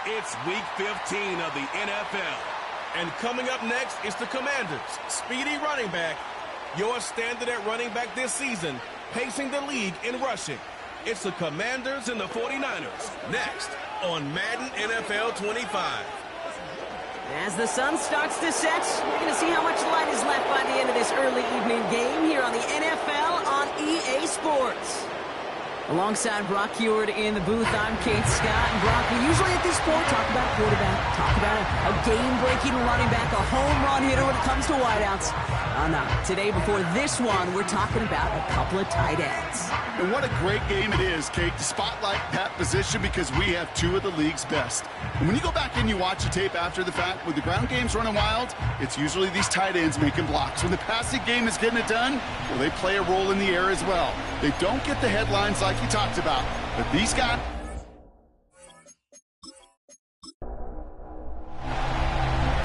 It's Week 15 of the NFL. And coming up next is the Commanders' speedy running back, your standard at running back this season, pacing the league in rushing. It's the Commanders and the 49ers, next on Madden NFL 25. As the sun starts to set, we're going to see how much light is left by the end of this early evening game here on the NFL on EA Sports. Alongside Brock Heward in the booth, I'm Kate Scott. And Brock, we usually at this point talk about a quarterback, talk about a game-breaking running back, a home run hitter when it comes to wideouts. No. Today, before this one, we're talking about a couple of tight ends. And what a great game it is, Kate, to spotlight that position because we have two of the league's best. And when you go back and you watch the tape after the fact, when the ground game's running wild, it's usually these tight ends making blocks. When the passing game is getting it done, well, they play a role in the air as well. They don't get the headlines like you talked about, but these guys...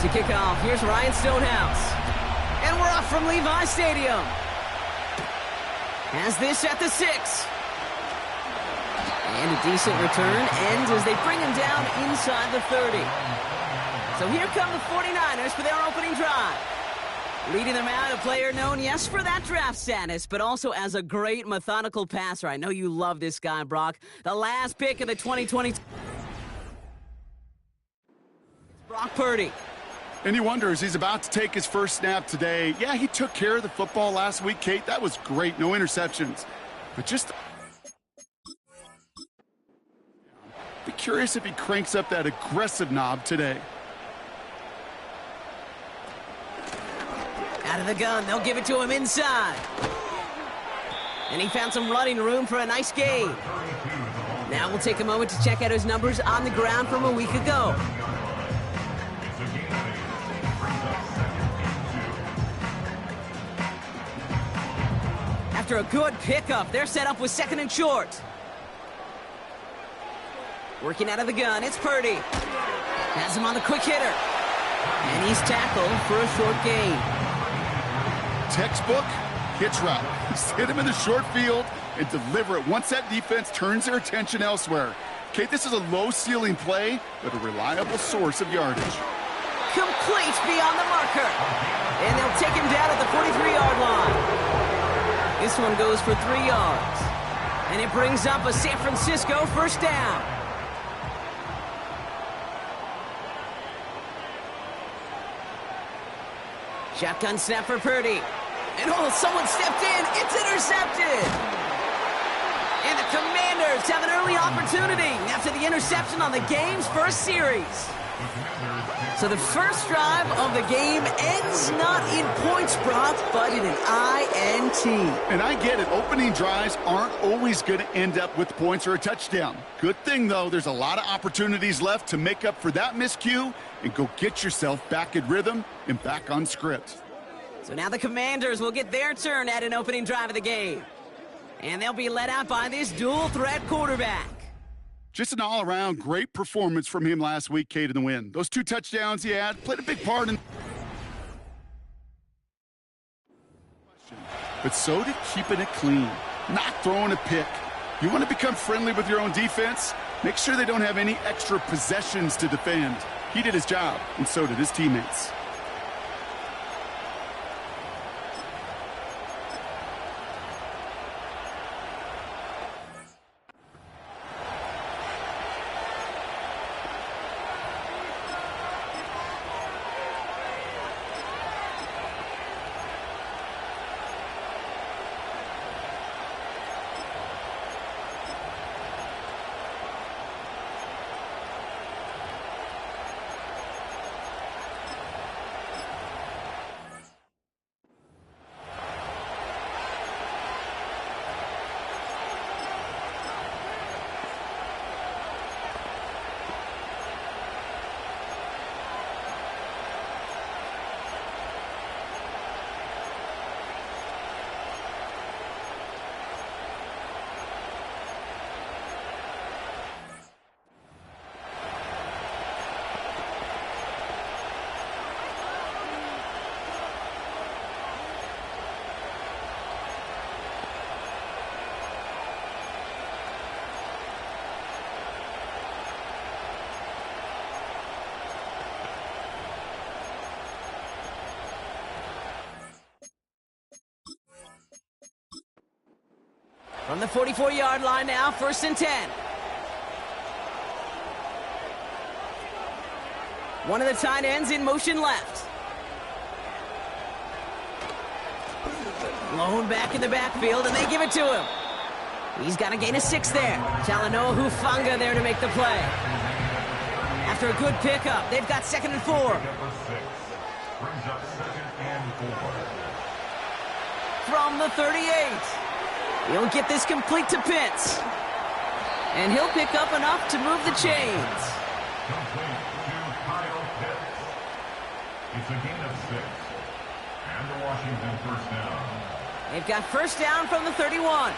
To kick off, here's Ryan Stonehouse. And we're off from Levi Stadium. Has this at the 6. And a decent return ends as they bring him down inside the 30. So here come the 49ers for their opening drive. Leading them out, a player known, yes, for that draft status, but also as a great methodical passer. I know you love this guy, Brock. The last pick of the 2020... It's Brock Purdy. And he wonders, he's about to take his first snap today. Yeah, he took care of the football last week, Kate. That was great. No interceptions. But just... be curious if he cranks up that aggressive knob today. Out of the gun, they'll give it to him inside. And he found some running room for a nice gain. Now we'll take a moment to check out his numbers on the ground from a week ago. After a good pickup, they're set up with 2nd and short. Working out of the gun, it's Purdy. Has him on the quick hitter. And he's tackled for a short gain. Textbook hitch route. Just hit him in the short field and deliver it once that defense turns their attention elsewhere. Kate, this is a low-ceiling play, but a reliable source of yardage. Complete beyond the marker. And they'll take him down at the 43-yard line. This one goes for 3 yards. And it brings up a San Francisco first down. Shotgun snap for Purdy. And someone stepped in. It's intercepted. And the Commanders have an early opportunity after the interception on the game's first series. So the first drive of the game ends not in points, Brock, but in an INT. And I get it. Opening drives aren't always going to end up with points or a touchdown. Good thing, though, there's a lot of opportunities left to make up for that miscue and go get yourself back in rhythm and back on script. So now the Commanders will get their turn at an opening drive of the game. And they'll be led out by this dual-threat quarterback. Just an all-around great performance from him last week, Kate, in the win. Those 2 touchdowns he had played a big part in... But so did keeping it clean, not throwing a pick. You want to become friendly with your own defense? Make sure they don't have any extra possessions to defend. He did his job, and so did his teammates. From the 44-yard line now, 1st and 10. One of the tight ends in motion left. Blown back in the backfield, and they give it to him. He's got to gain a 6 there. Talanoa Hufanga there to make the play. After a good pickup, they've got 2nd and 4. From the 38. He'll get this complete to Pitts. And he'll pick up enough to move the chains. It's a gain of 6. And the Washington 1st down. They've got 1st down from the 31.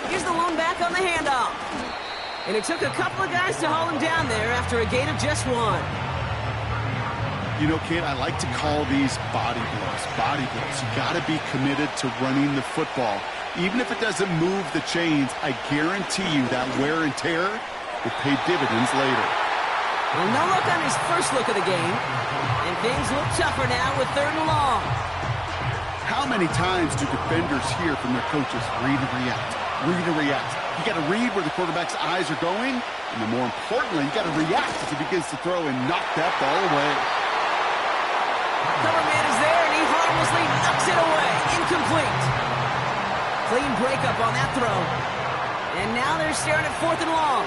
Here's the lone back on the handoff. And it took a couple of guys to haul him down there after a gain of just 1. You know, Kate, I like to call these body blows. Body blows. You got to be committed to running the football. Even if it doesn't move the chains, I guarantee you that wear and tear will pay dividends later. Well, no look on his first look of the game. And things look tougher now with 3rd and long. How many times do defenders hear from their coaches, read and react, read and react? You got to read where the quarterback's eyes are going, and then more importantly, you got to react as he begins to throw and knock that ball away. Cover man is there, and he harmlessly knocks it away. Incomplete. Clean breakup on that throw. And now they're staring at 4th and long.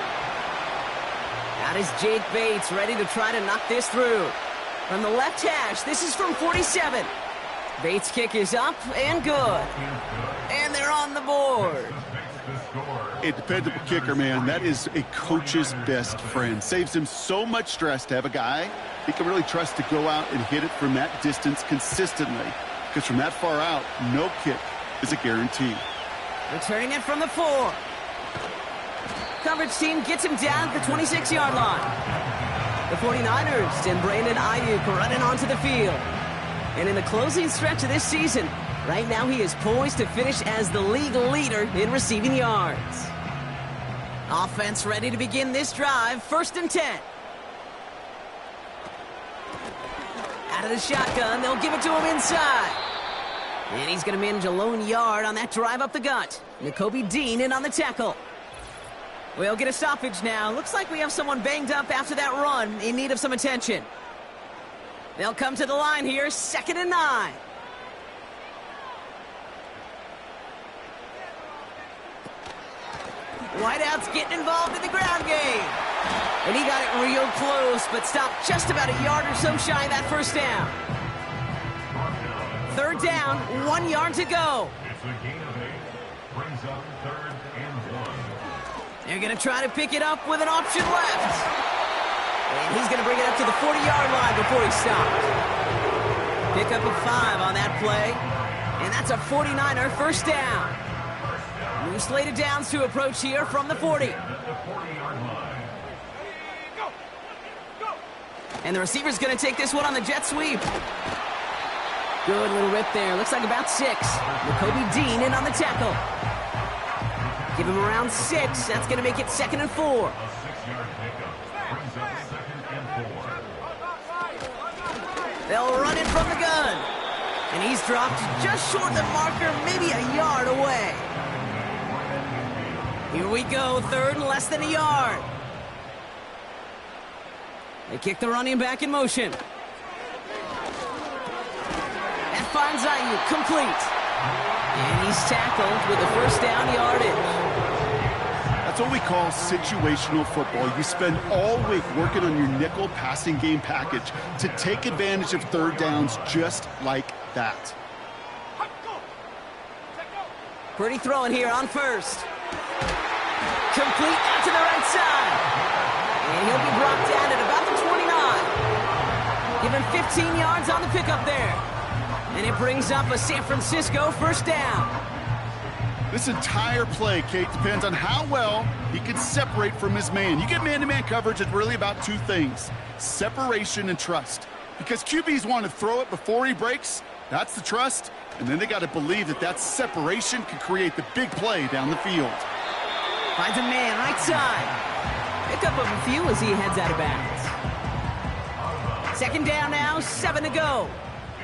Out is Jake Bates, ready to try to knock this through. From the left hash, this is from 47. Bates' kick is up and good. And they're on the board. A dependable kicker, man. That is a coach's best friend. Saves him so much stress to have a guy he can really trust to go out and hit it from that distance consistently. Because from that far out, no kick is a guarantee. Returning it from the 4. Coverage team gets him down at the 26-yard line. The 49ers and Brandon Ayuk running onto the field. And in the closing stretch of this season, right now he is poised to finish as the league leader in receiving yards. Offense ready to begin this drive, 1st and 10. Out of the shotgun, they'll give it to him inside. And he's going to manage a lone yard on that drive up the gut. Nakobe Dean in on the tackle. We'll get a stoppage now. Looks like we have someone banged up after that run in need of some attention. They'll come to the line here, 2nd and 9. Whiteout's getting involved in the ground game. And he got it real close, but stopped just about a yard or so shy of that 1st down. 3rd down, 1 yard to go. It's a gain of 8. Brings up 3rd and 1. They're going to try to pick it up with an option left. And he's going to bring it up to the 40-yard line before he stopped. Pick up a 5 on that play. And that's a 49er 1st down. New slate of downs to approach here from the 40. And the receiver's going to take this one on the jet sweep. Good little rip there. Looks like about 6. Nakobe Dean in on the tackle. Give him around 6. That's going to make it 2nd and 4. A 6-yard pickup brings up 2nd and 4. They'll run it from the gun. And he's dropped just short of the marker, maybe a yard away. Here we go, 3rd and less than a yard. They kick the running back in motion. That finds Ayuk complete. And he's tackled with the 1st down yardage. That's what we call situational football. You spend all week working on your nickel passing game package to take advantage of 3rd downs just like that. Pretty throwing here on 1st. Complete out to the right side. And he'll be brought down at about the 29. Give him 15 yards on the pickup there. And it brings up a San Francisco 1st down. This entire play, Kate, depends on how well he can separate from his man. You get man-to-man coverage, it's really about 2 things: separation and trust. Because QBs want to throw it before he breaks. That's the trust. And then they got to believe that that separation can create the big play down the field. Finds a man right side. Pick up of a few as he heads out of bounds. 2nd down now, 7 to go.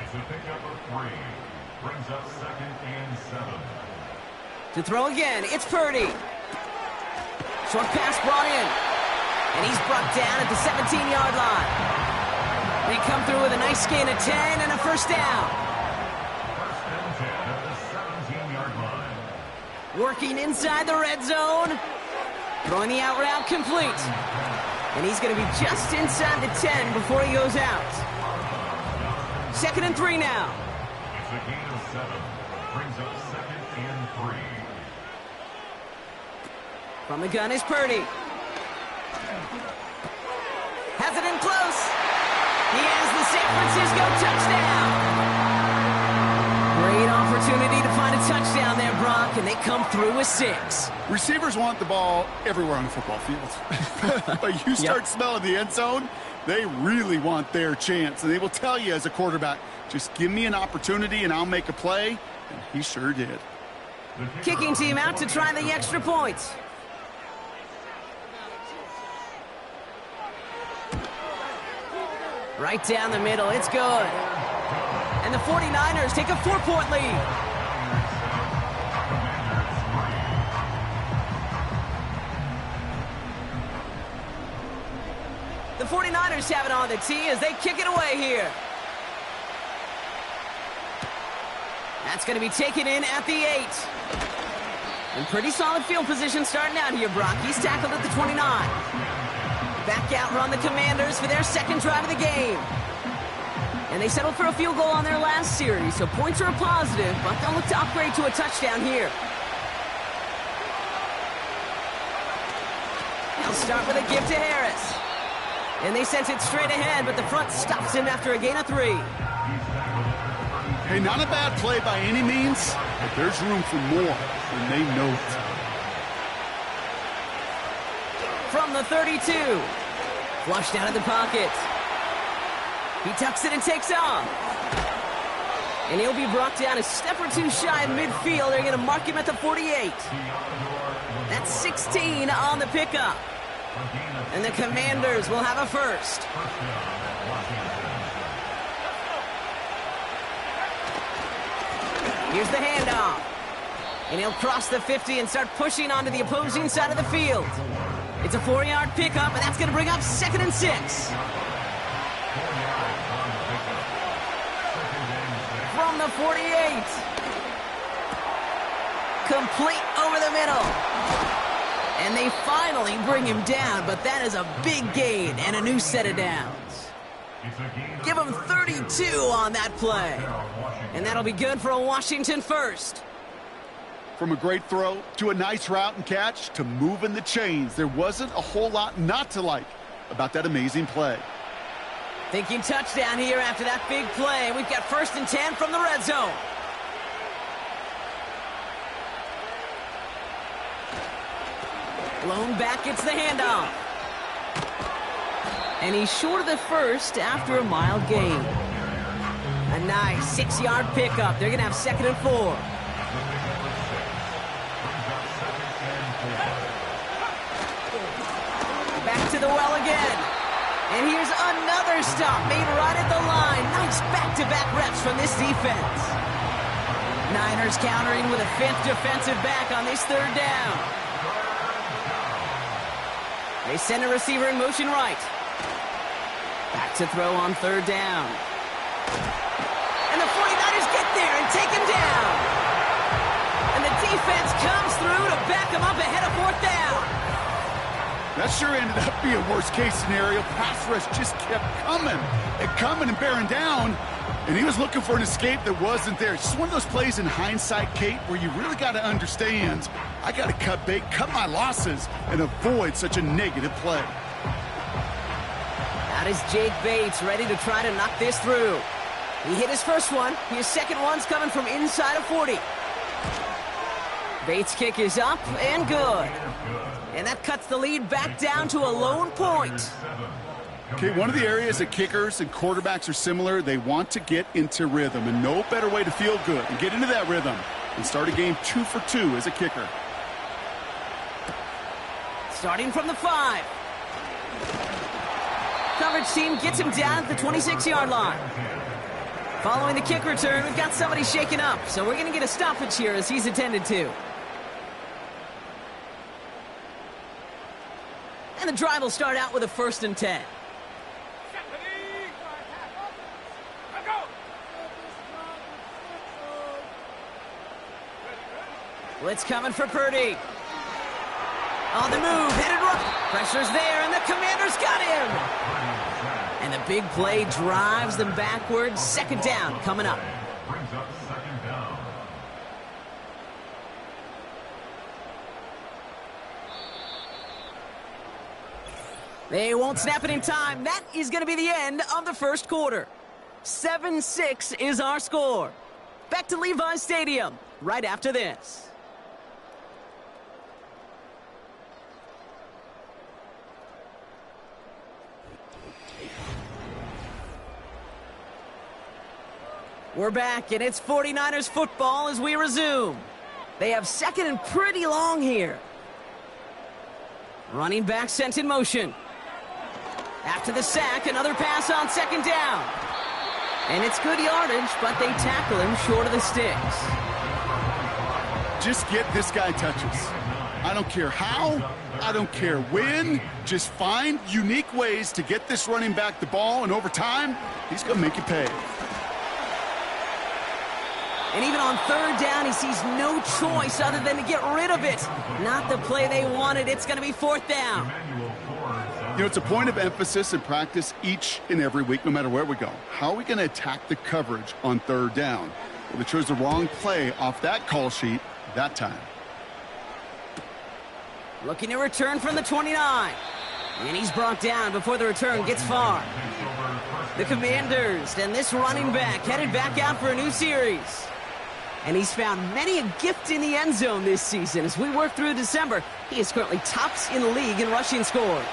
It's a pickup of 3. Brings up 2nd and 7. To throw again, it's Purdy. Short pass brought in. And he's brought down at the 17-yard line. They come through with a nice gain of 10 and a first down. First and 10 at the 17-yard line. Working inside the red zone. Throwing the out route complete. And he's going to be just inside the 10 before he goes out. 2nd and 3 now. It's a gain of 7. Brings up 2nd and 3. From the gun is Purdy. Has it in close. He has the San Francisco touchdown. Great opportunity to find a touchdown there, Brock, and they come through with 6. Receivers want the ball everywhere on the football field. But you start smelling the end zone, they really want their chance. And they will tell you as a quarterback, just give me an opportunity and I'll make a play. And he sure did. Kicking team out to try the extra points. Right down the middle, it's good. And the 49ers take a 4-point lead. The 49ers have it on the tee as they kick it away here. That's going to be taken in at the 8. And pretty solid field position starting out here, Brock. He's tackled at the 29. Back out run the Commanders for their second drive of the game. And they settled for a field goal on their last series, so points are a positive, but they'll look to upgrade to a touchdown here. They'll start with a give to Harris. And they sent it straight ahead, but the front stops him after a gain of 3. Hey, not a bad play by any means, but there's room for more, and they know it. From the 32. Flushed out of the pocket. He tucks it and takes off. And he'll be brought down a step or two shy of midfield. They're going to mark him at the 48. That's 16 on the pickup. And the Commanders will have a first. Here's the handoff. And he'll cross the 50 and start pushing onto the opposing side of the field. It's a 4-yard pickup, and that's going to bring up 2nd and 6. From the 48. Complete over the middle. And they finally bring him down, but that is a big gain and a new set of downs. Give him 32 on that play. And that'll be good for a Washington first. From a great throw to a nice route and catch to moving the chains, there wasn't a whole lot not to like about that amazing play. Thinking touchdown here after that big play. We've got 1st and 10 from the red zone. Blown back, gets the handoff. And he's short of the first after a mild gain. A nice 6-yard pickup. They're going to have 2nd and 4. Back to the well again. And here's another stop made right at the line. Nice back-to-back reps from this defense. Niners countering with a 5th defensive back on this 3rd down. They send a receiver in motion right. Back to throw on 3rd down. And the 49ers get there and take him down. And the defense comes through to back him up ahead of 4th down. That sure ended up being a worst-case scenario. Pass rush just kept coming and bearing down, and he was looking for an escape that wasn't there. It's just one of those plays in hindsight, Kate, where you really got to understand, I got to cut bait, cut my losses, and avoid such a negative play. Out is Jake Bates, ready to try to knock this through. He hit his first one. His second one's coming from inside of 40. Bates' kick is up and good. And that cuts the lead back down to a lone point. Okay, one of the areas that kickers and quarterbacks are similar, they want to get into rhythm, and no better way to feel good and get into that rhythm than start a game 2 for 2 as a kicker. Starting from the 5. Coverage team gets him down at the 26-yard line. Following the kick return, we've got somebody shaken up, so we're going to get a stoppage here as he's attended to. And the drive will start out with a 1st and 10. Blitz coming for Purdy. On the move, headed right. Pressure's there, and the Commanders got him. And the big play drives them backwards. 2nd down coming up. Brings up 2nd down. They won't snap it in time. That is going to be the end of the 1st quarter. 7-6 is our score. Back to Levi's Stadium right after this. We're back, and it's 49ers football as we resume. They have 2nd and pretty long here. Running back sent in motion. After the sack, another pass on 2nd down. And it's good yardage, but they tackle him short of the sticks. Just get this guy touches. I don't care how, I don't care when. Just find unique ways to get this running back the ball, and over time, he's going to make you pay. And even on 3rd down, he sees no choice other than to get rid of it. Not the play they wanted. It's going to be 4th down. You know, it's a point of emphasis in practice each and every week, no matter where we go. How are we going to attack the coverage on 3rd down? Well, they chose the wrong play off that call sheet that time. Looking to return from the 29. And he's brought down before the return gets far. The Commanders and this running back headed back out for a new series. And he's found many a gift in the end zone this season. As we work through December, he is currently tops in the league in rushing scores.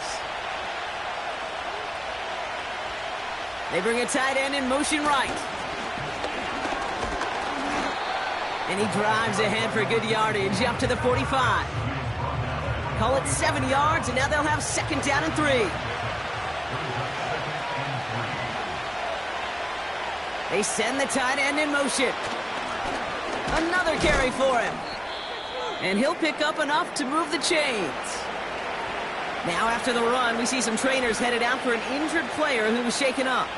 They bring a tight end in motion right. And he drives ahead for good yardage up to the 45. Call it 7 yards, and now they'll have 2nd down and 3. They send the tight end in motion. Another carry for him. And he'll pick up enough to move the chains. Now after the run, we see some trainers headed out for an injured player who was shaken up.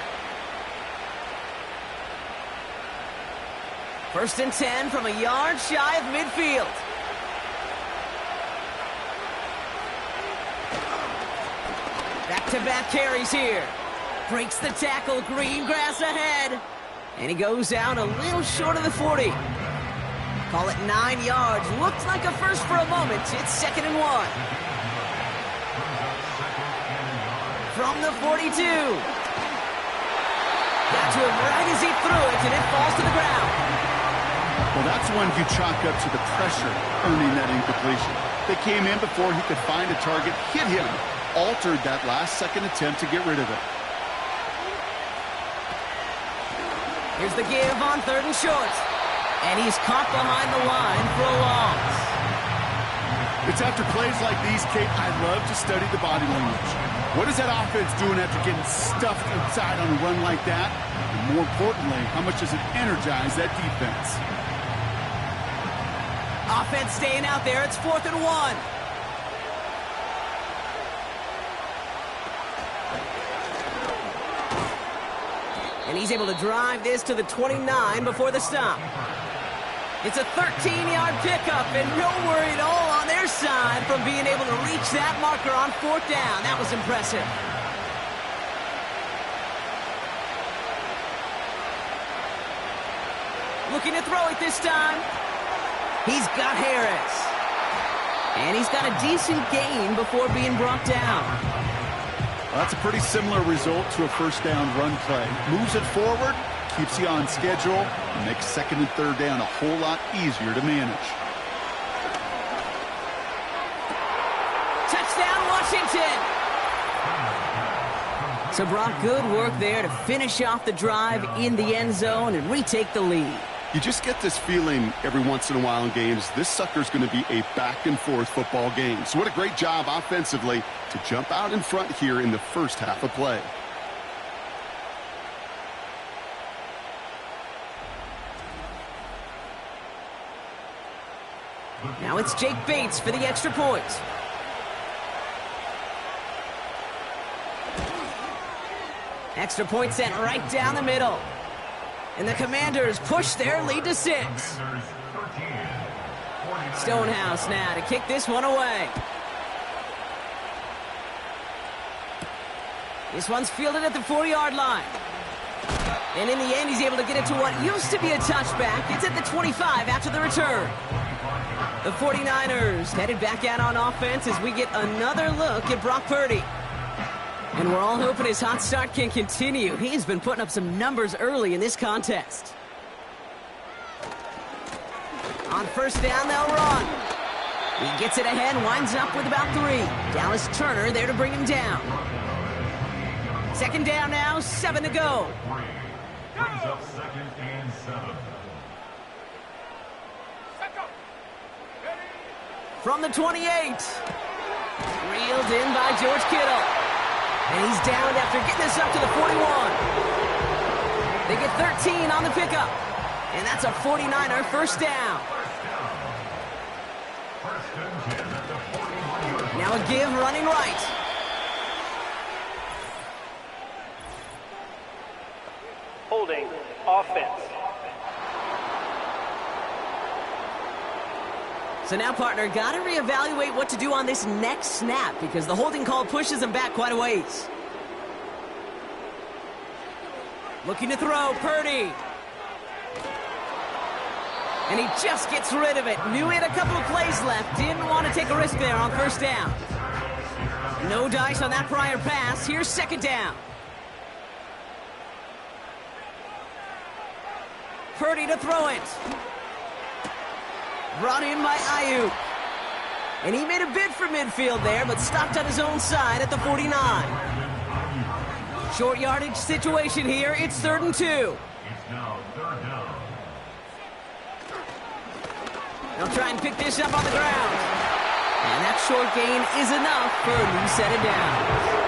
1st and 10 from a yard shy of midfield. Back-to-back carries here. Breaks the tackle, green grass ahead. And he goes out a little short of the 40. Call it 9 yards. Looked like a first for a moment. It's 2nd and 1. From the 42. Got to him right as he threw it, and it falls to the ground. Well, that's one you chalk up to the pressure earning that incompletion. They came in before he could find a target, hit him, altered that last-second attempt to get rid of it. Here's the give on 3rd and short. And he's caught behind the line for a loss. It's after plays like these, Kate, I love to study the body language. What is that offense doing after getting stuffed inside on a run like that? And more importantly, how much does it energize that defense? Offense staying out there. It's 4th and 1. And he's able to drive this to the 29 before the stop. It's a 13-yard pickup, and no worry at all on their side from being able to reach that marker on 4th down. That was impressive. Looking to throw it this time. He's got Harris. And he's got a decent gain before being brought down. Well, that's a pretty similar result to a 1st down run play. Moves it forward, keeps you on schedule, and makes 2nd and 3rd down a whole lot easier to manage. Touchdown, Washington! So, Brock, good work there to finish off the drive in the end zone and retake the lead. You just get this feeling every once in a while in games, this sucker's going to be a back-and-forth football game. So what a great job offensively to jump out in front here in the first half of play. Now it's Jake Bates for the extra point. Extra point sent right down the middle. And the Commanders push their lead to 6. Stonehouse now to kick this one away. This one's fielded at the 4-yard line. And in the end, he's able to get it to what used to be a touchback. It's at the 25 after the return. The 49ers headed back out on offense as we get another look at Brock Purdy. And we're all hoping his hot start can continue. He's been putting up some numbers early in this contest. On first down, they'll run. He gets it ahead, winds up with about 3. Dallas Turner there to bring him down. Second down now, 7 to go. Brings up 2nd and 7. From the 28. Reeled in by George Kittle. And he's down after getting this up to the 41. They get 13 on the pickup. And that's a 49er first down. Now a give running right. Holding offense. So now, partner, got to reevaluate what to do on this next snap because the holding call pushes him back quite a ways. Looking to throw, Purdy. And he just gets rid of it. Knew he had a couple of plays left. Didn't want to take a risk there on first down. No dice on that prior pass. Here's second down. Purdy to throw it. Brought in by Ayuk. And he made a bid for midfield there, but stopped on his own side at the 49. Short yardage situation here. It's 3rd and 2. It's now 3rd down. They'll try and pick this up on the ground. And that short gain is enough for a new set of downs.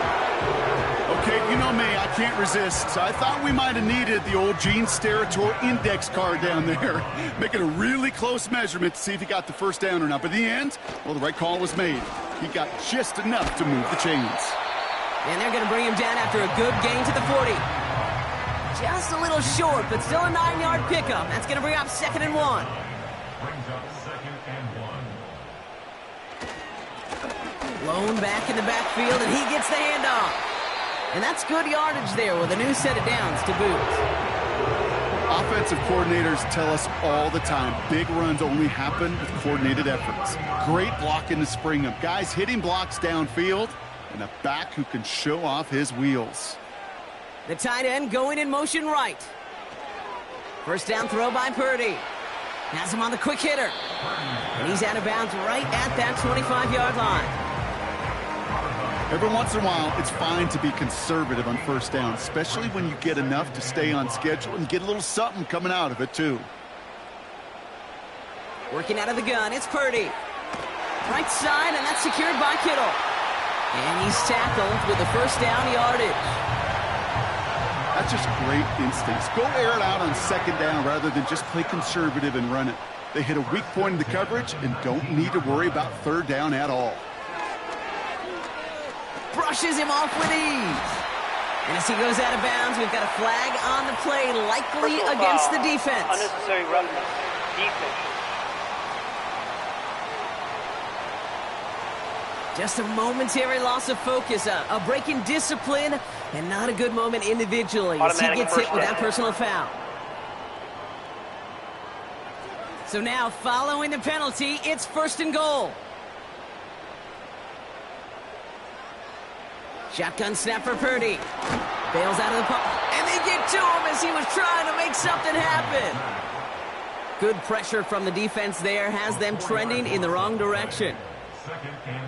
Okay, you know me, I can't resist. I thought we might have needed the old Gene Steratore index card down there. Making a really close measurement to see if he got the first down or not. But in the end, well, the right call was made. He got just enough to move the chains. And they're going to bring him down after a good gain to the 40. Just a little short, but still a 9-yard pickup. That's going to bring up 2nd and 1. Brings up 2nd and 1. Lone back in the backfield, and he gets the handoff. And that's good yardage there with a new set of downs to boot. Offensive coordinators tell us all the time, big runs only happen with coordinated efforts. Great blocking to spring them. Guys hitting blocks downfield, and a back who can show off his wheels. The tight end going in motion right. First down throw by Purdy. Has him on the quick hitter. And he's out of bounds right at that 25-yard line. Every once in a while, it's fine to be conservative on first down, especially when you get enough to stay on schedule and get a little something coming out of it, too. Working out of the gun, it's Purdy. Right side, and that's secured by Kittle. And he's tackled with the first down yardage. That's just great instincts. Go air it out on second down rather than just play conservative and run it. They hit a weak point in the coverage and don't need to worry about third down at all. Brushes him off with ease. And as he goes out of bounds, we've got a flag on the play, likely Personal against foul. the defense. Unnecessary roughness. Defense. Just a momentary loss of focus, a break in discipline, and not a good moment individually as he Automatic gets hit first with down. that personal foul. So now, following the penalty, it's 1st and goal. Shotgun snap for Purdy. Bails out of the pocket. And they get to him as he was trying to make something happen. Good pressure from the defense there has them trending in the wrong direction.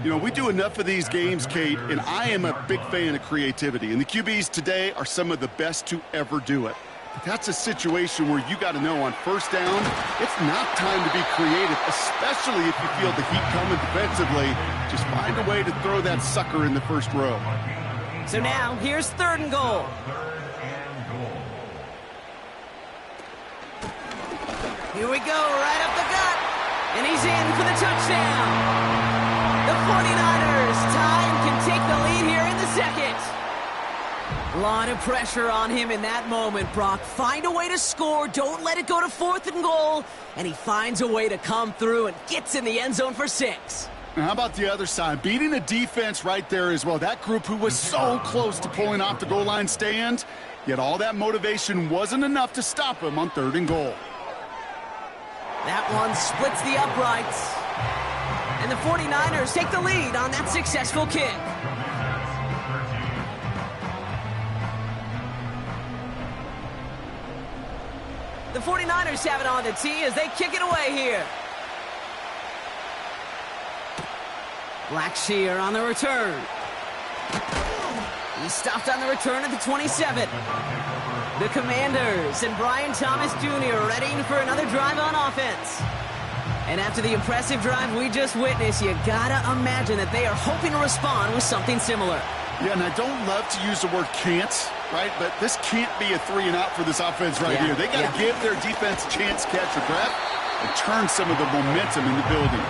You know, we do enough of these games, Kate, and I am a big fan of creativity. And the QBs today are some of the best to ever do it. But that's a situation where you got to know on first down, it's not time to be creative, especially if you feel the heat coming defensively. Just find a way to throw that sucker in the first row. So now, here's 3rd and goal. 3rd and goal. Here we go, right up the gut. And he's in for the touchdown. The 49ers tie and can take the lead here in the second. A lot of pressure on him in that moment, Brock. Find a way to score. Don't let it go to 4th and goal. And he finds a way to come through and gets in the end zone for 6. Now, how about the other side? Beating the defense right there as well. That group who was so close to pulling off the goal line stand, yet all that motivation wasn't enough to stop him on 3rd and goal. That one splits the uprights. And the 49ers take the lead on that successful kick. The 49ers have it on the tee as they kick it away here. Blackshear on the return. He stopped on the return at the 27. The Commanders and Brian Thomas Jr. ready for another drive on offense. And after the impressive drive we just witnessed, you gotta imagine that they are hoping to respond with something similar. Yeah, and I don't love to use the word can't, right? But this can't be a 3-and-out for this offense right here. They got to give their defense a chance to catch a breath and turn some of the momentum in the building.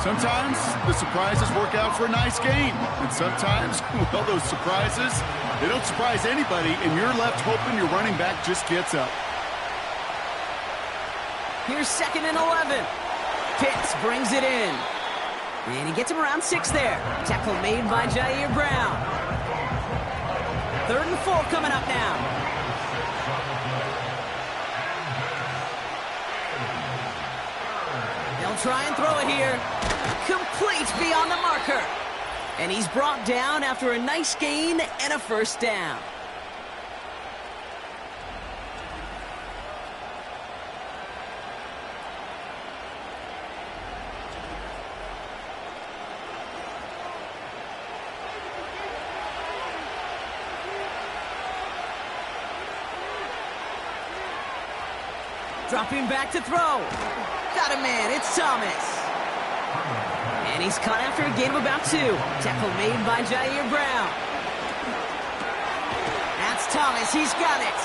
Sometimes the surprises work out for a nice game. And sometimes, well, those surprises, they don't surprise anybody, and you're left hoping your running back just gets up. Here's 2nd and 11. Pitts brings it in. And he gets him around 6 there. Tackle made by Jair Brown. 3rd and 4 coming up now. They'll try and throw it here. Complete beyond the marker. And he's brought down after a nice gain and a 1st down. Dropping back to throw. Got a man, it's Thomas. And he's caught after a gain of about 2. Tackle made by Jair Brown. That's Thomas, he's got it.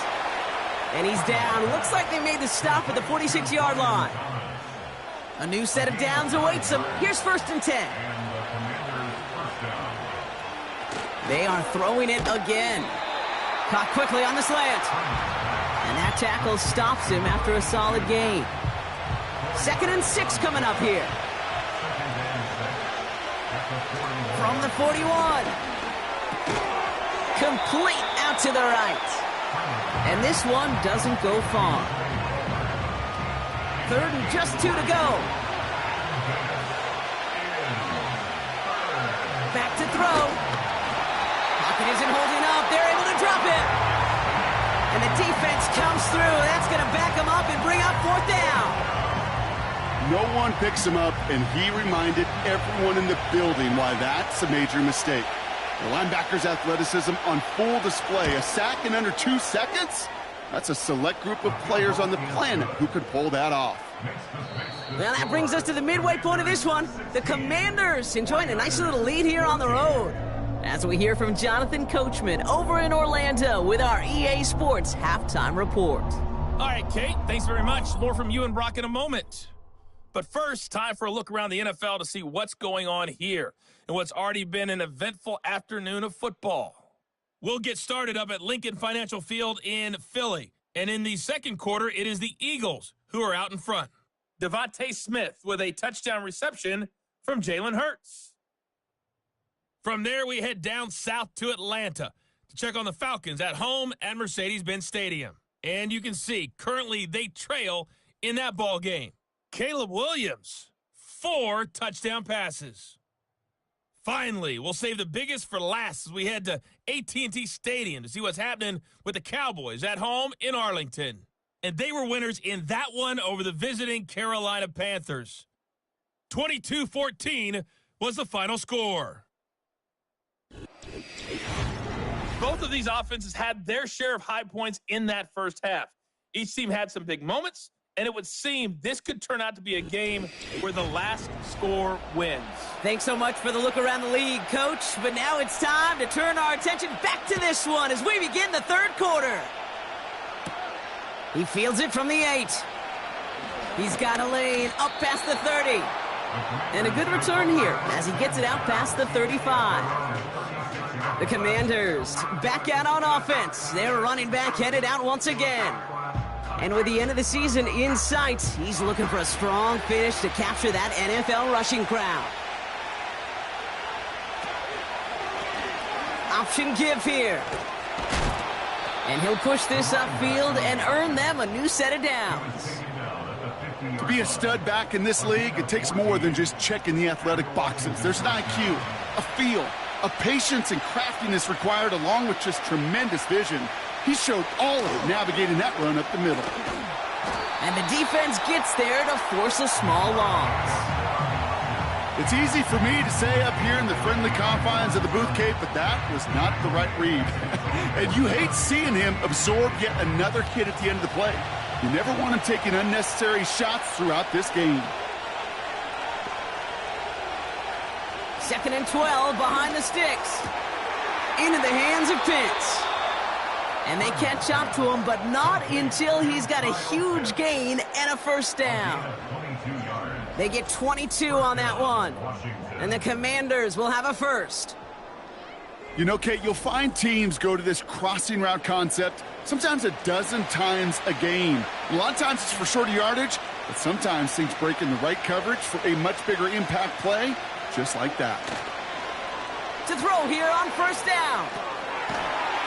And he's down. Looks like they made the stop at the 46-yard line. A new set of downs awaits them. Here's 1st and 10. They are throwing it again. Caught quickly on the slant. And that tackle stops him after a solid gain. 2nd and 6 coming up here. From the 41. Complete out to the right. And this one doesn't go far. 3rd and just 2 to go. Back to throw. Pocket isn't holding up. They're able to drop it. And the defense comes through. That's going to back them up and bring up 4th down. No one picks him up, and he reminded everyone in the building why that's a major mistake. The linebacker's athleticism on full display. A sack in under 2 seconds? That's a select group of players on the planet who could pull that off. Well, that brings us to the midway point of this one. The Commanders enjoying a nice little lead here on the road. As we hear from Jonathan Coachman over in Orlando with our EA Sports Halftime Report. All right, Kate, thanks very much. More from you and Brock in a moment. But first, time for a look around the NFL to see what's going on here and what's already been an eventful afternoon of football. We'll get started up at Lincoln Financial Field in Philly. And in the second quarter, it is the Eagles who are out in front. Devontae Smith with a touchdown reception from Jalen Hurts. From there, we head down south to Atlanta to check on the Falcons at home at Mercedes-Benz Stadium. And you can see, currently they trail in that ball game. Caleb Williams, 4 touchdown passes. Finally, we'll save the biggest for last as we head to AT&T Stadium to see what's happening with the Cowboys at home in Arlington. And they were winners in that one over the visiting Carolina Panthers. 22-14 was the final score. Both of these offenses had their share of high points in that first half. Each team had some big moments, and it would seem this could turn out to be a game where the last score wins. Thanks so much for the look around the league, Coach. But now it's time to turn our attention back to this one as we begin the third quarter. He fields it from the 8. He's got a lane up past the 30. And a good return here as he gets it out past the 35. The Commanders back out on offense. Their running back headed out once again. And with the end of the season in sight, he's looking for a strong finish to capture that NFL rushing crowd. Option give here. And he'll push this upfield and earn them a new set of downs. To be a stud back in this league, it takes more than just checking the athletic boxes. There's an IQ, a feel, a patience and craftiness required, along with just tremendous vision. He showed all of it navigating that run up the middle. And the defense gets there to force a small loss. It's easy for me to say up here in the friendly confines of the booth, Kate, but that was not the right read. And you hate seeing him absorb yet another hit at the end of the play. You never want him taking unnecessary shots throughout this game. 2nd and 12 behind the sticks. Into the hands of Pitts. And they catch up to him, but not until he's got a huge gain and a first down. They get 22 on that one. And the Commanders will have a first. You know, Kate, you'll find teams go to this crossing route concept sometimes a dozen times a game. A lot of times it's for shorter yardage, but sometimes things break in the right coverage for a much bigger impact play, just like that. To throw here on first down.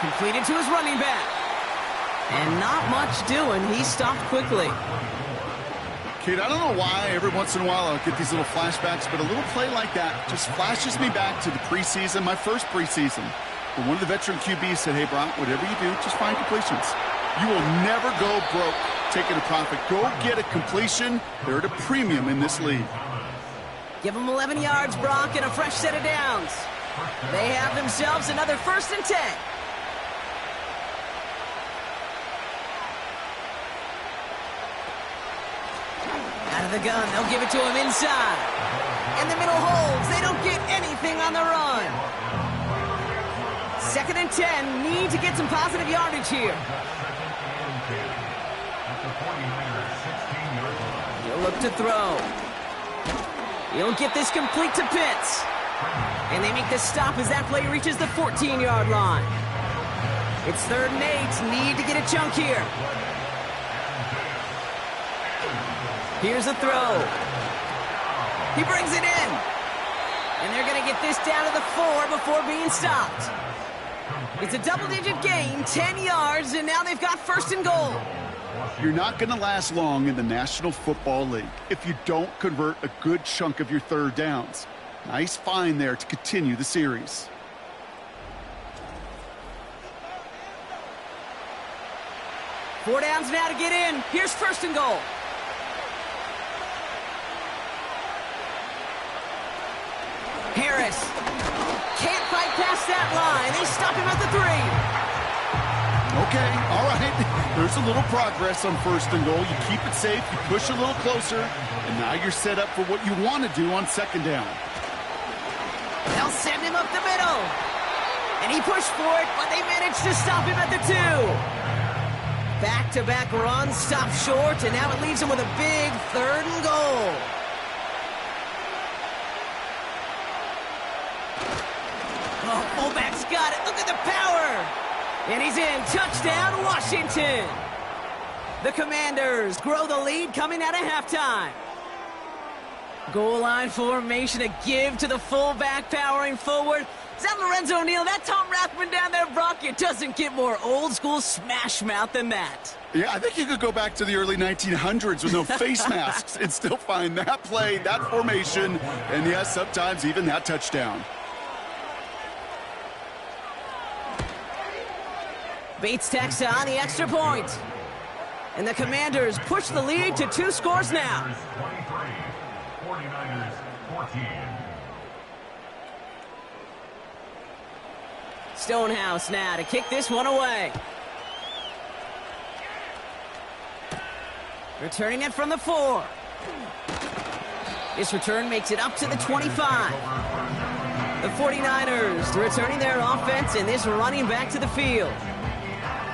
Completed to his running back. And not much doing. He stopped quickly. Kate, I don't know why every once in a while I'll get these little flashbacks, but a little play like that just flashes me back to the preseason, my first preseason. When one of the veteran QBs said, hey, Brock, whatever you do, just find completions. You will never go broke taking a profit. Go get a completion. They're at a premium in this league. Give them 11 yards, Brock, and a fresh set of downs. They have themselves another 1st and 10. Out of the gun, they'll give it to him inside. And the middle holds. They don't get anything on the run. 2nd and 10. Need to get some positive yardage here. He'll look to throw. He'll get this complete to Pitts. And they make the stop as that play reaches the 14-yard line. It's 3rd and 8. Need to get a chunk here. Here's a throw. He brings it in. And they're going to get this down to the 4 before being stopped. It's a double-digit gain, 10 yards, and now they've got 1st and goal. You're not going to last long in the National Football League if you don't convert a good chunk of your 3rd downs. Nice find there to continue the series. Four downs now to get in. Here's 1st and goal. Harris can't fight past that line. They stop him at the 3. Okay, all right. There's a little progress on 1st and goal. You keep it safe, you push a little closer, and now you're set up for what you want to do on 2nd down. They'll send him up the middle. And he pushed for it, but they managed to stop him at the 2. Back-to-back runs, stop short, and now it leaves him with a big 3rd and goal. Oh, fullback's got it. Look at the power. And he's in. Touchdown, Washington. The Commanders grow the lead coming out of halftime. Goal line formation, a give to the fullback powering forward. Is that Lorenzo Neal? That Tom Rathman down there, Brock? It doesn't get more old school smash mouth than that. Yeah, I think you could go back to the early 1900s with no face masks and still find that play, that formation, and yes, sometimes even that touchdown. Bates tacks on the extra point. And the Commanders push the lead to 2 scores now. 49ers 14. Stonehouse now to kick this one away. Returning it from the 4. This return makes it up to the 25. The 49ers returning their offense, and this running back to the field.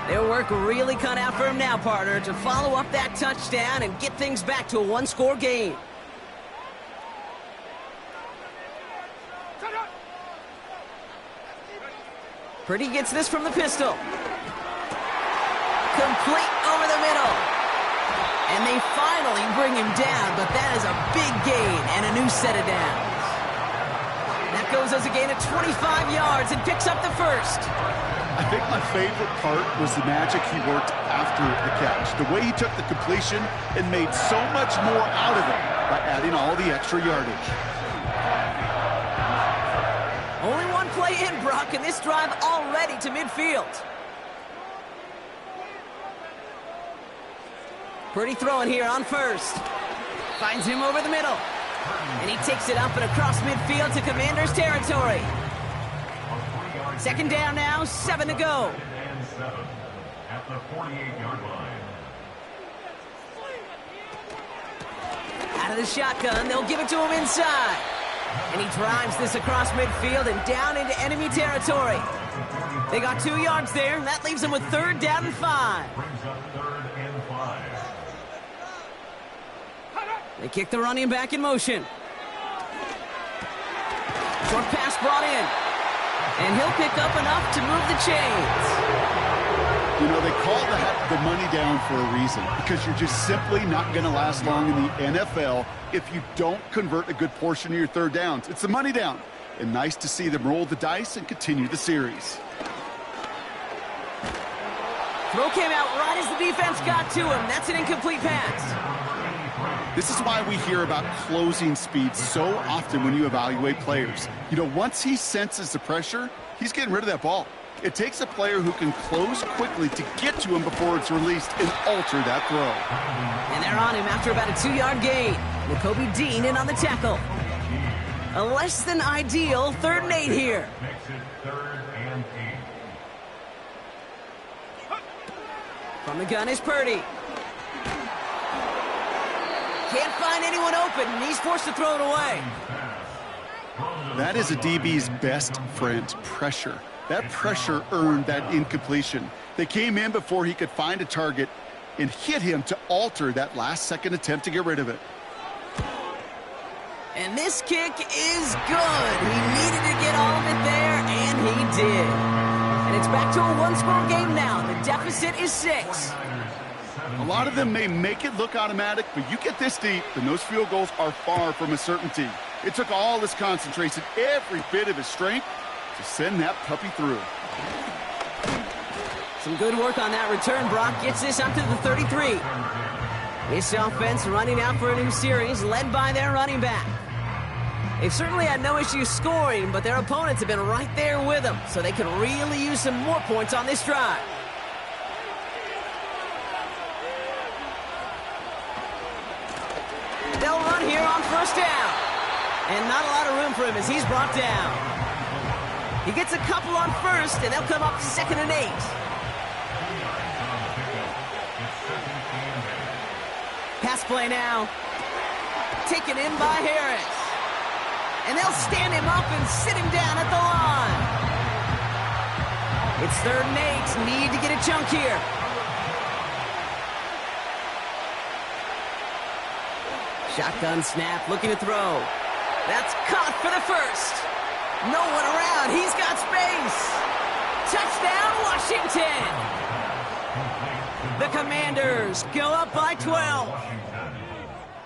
Their work really cut out for him now, partner, to follow up that touchdown and get things back to a one-score game. Purdy gets this from the pistol. Complete over the middle. And they finally bring him down, but that is a big gain and a new set of downs. That goes as a gain of 25 yards and picks up the first. I think my favorite part was the magic he worked after the catch. The way he took the completion and made so much more out of it by adding all the extra yardage. Only one play in, Brock, and this drive already to midfield. Purdy throwing here on first. Finds him over the middle. And he takes it up and across midfield to Commanders territory. Second down now, 7 to go. And 7 at the 48-yard line. Out of the shotgun, they'll give it to him inside. And he drives this across midfield and down into enemy territory. They got 2 yards there, and that leaves them with third down and 5. Brings up 3rd and 5. They kick the running back in motion. Short pass brought in. And he'll pick up enough to move the chains. You know, they call that the money down for a reason, because you're just simply not going to last long in the NFL if you don't convert a good portion of your third downs. It's the money down. And nice to see them roll the dice and continue the series. Throw came out right as the defense got to him. That's an incomplete pass. This is why we hear about closing speed so often when you evaluate players. You know, once he senses the pressure, he's getting rid of that ball. It takes a player who can close quickly to get to him before it's released and alter that throw. And they're on him after about a 2-yard gain. N'Kobe Dean in on the tackle. A less than ideal 3rd and 8 here. Makes it 3rd and 8. From the gun is Purdy. Can't find anyone open, and he's forced to throw it away. That is a DB's best friend, pressure. That pressure earned that incompletion. They came in before he could find a target and hit him to alter that last-second attempt to get rid of it. And this kick is good. He needed to get all of it there, and he did. And it's back to a one-score game now. The deficit is 6. A lot of them may make it look automatic, but you get this deep, and those field goals are far from a certainty. It took all his concentration, every bit of his strength, to send that puppy through. Some good work on that return. Brock gets this up to the 33. This offense running out for a new series, led by their running back. They've certainly had no issue scoring, but their opponents have been right there with them, so they can really use some more points on this drive. They'll run here on first down. And not a lot of room for him as he's brought down. He gets a couple on first, and they'll come up 2nd and 8. Pass play now. Taken in by Harris. And they'll stand him up and sit him down at the line. It's 3rd and 8. Need to get a chunk here. Shotgun snap, looking to throw. That's caught for the first. No one around. He's got space. Touchdown, Washington. The Commanders go up by 12.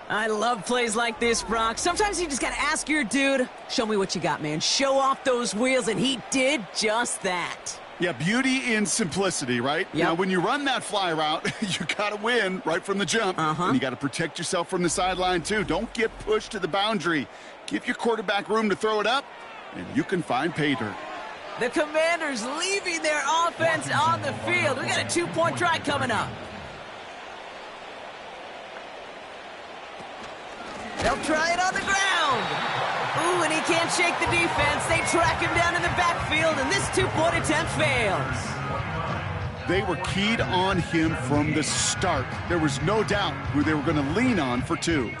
I love plays like this, Brock. Sometimes you just got to ask your dude, show me what you got, man. Show off those wheels, and he did just that. Yeah, beauty in simplicity, right? Yep. Now, when you run that fly route, you got to win right from the jump. And you got to protect yourself from the sideline, too. Don't get pushed to the boundary. Give your quarterback room to throw it up, and you can find pay dirt. The Commanders leaving their offense on the field. We got a 2-point try coming up. They'll try it on the ground. Ooh, and he can't shake the defense. They track him down in the backfield, and this 2-point attempt fails. They were keyed on him from the start. There was no doubt who they were going to lean on for 2.